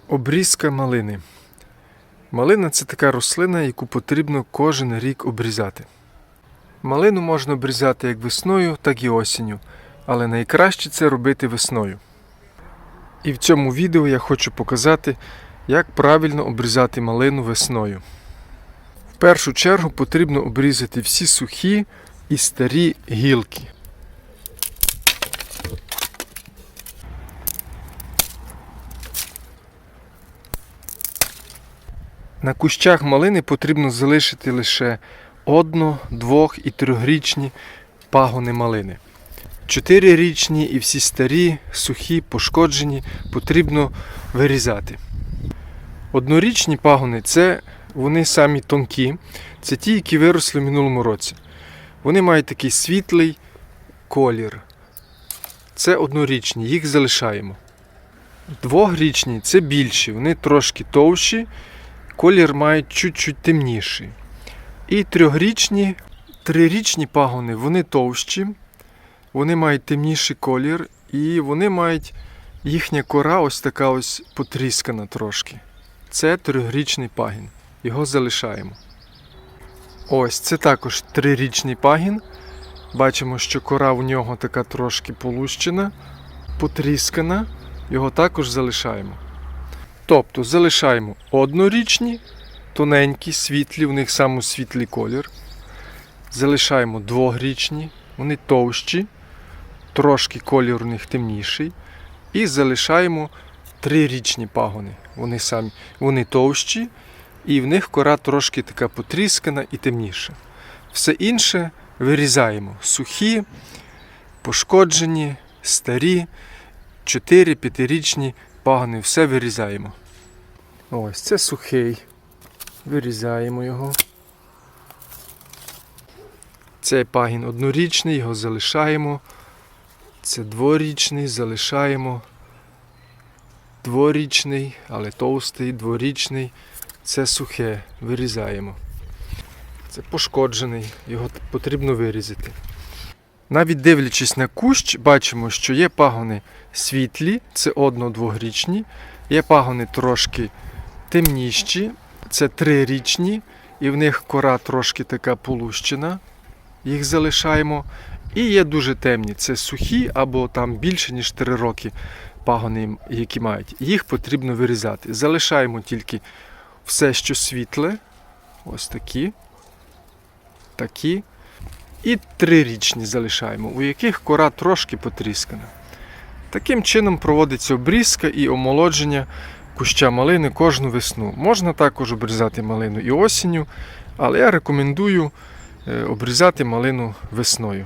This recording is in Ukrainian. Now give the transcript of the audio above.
Обрізка малини. Малина – це така рослина, яку потрібно кожен рік обрізати. Малину можна обрізати як весною, так і осінню, але найкраще це робити весною. І в цьому відео я хочу показати, як правильно обрізати малину весною. В першу чергу потрібно обрізати всі сухі і старі гілки. На кущах малини потрібно залишити лише 1-, 2- і 3-річні пагони малини. 4-річні і всі старі, сухі, пошкоджені потрібно вирізати. 1-річні пагони вони самі тонкі, це ті, які виросли в минулому році. Вони мають такий світлий колір. Це 1-річні, їх залишаємо. 2-річні це більші, вони трошки товщі, колір мають чуть-чуть темніший. І 3-річні пагони, вони товщі, вони мають темніший колір і вони мають, їхня кора ось така ось потріскана трошки. Це 3-річний пагін, його залишаємо. Ось, це також 3-річний пагін. Бачимо, що кора в нього така трошки полущена, потріскана, його також залишаємо. Тобто залишаємо 1-річні, тоненькі, світлі, в них саме світлий колір. Залишаємо 2-річні, вони товщі, трошки колір у них темніший. І залишаємо 3-річні пагони. Вони товщі і в них кора трошки така потріскана і темніша. Все інше вирізаємо. Сухі, пошкоджені, старі, 4-5-річні пагони, все вирізаємо. Ось, це сухий. Вирізаємо його. Цей пагін 1-річний, його залишаємо. Це 2-річний, залишаємо. 2-річний, але товстий, 2-річний. Це сухе, вирізаємо. Це пошкоджений, його потрібно вирізати. Навіть дивлячись на кущ, бачимо, що є пагони світлі, це 1-2-річні, є пагони трошки темніші, це 3-річні, і в них кора трошки така полущена, їх залишаємо. І є дуже темні, це сухі або там більше, ніж 3 роки пагони, які мають. Їх потрібно вирізати. Залишаємо тільки все, що світле, ось такі, такі. І 3-річні залишаємо, у яких кора трошки потріскана. Таким чином проводиться обрізка і омолодження куща малини кожну весну. Можна також обрізати малину і осінню, але я рекомендую обрізати малину весною.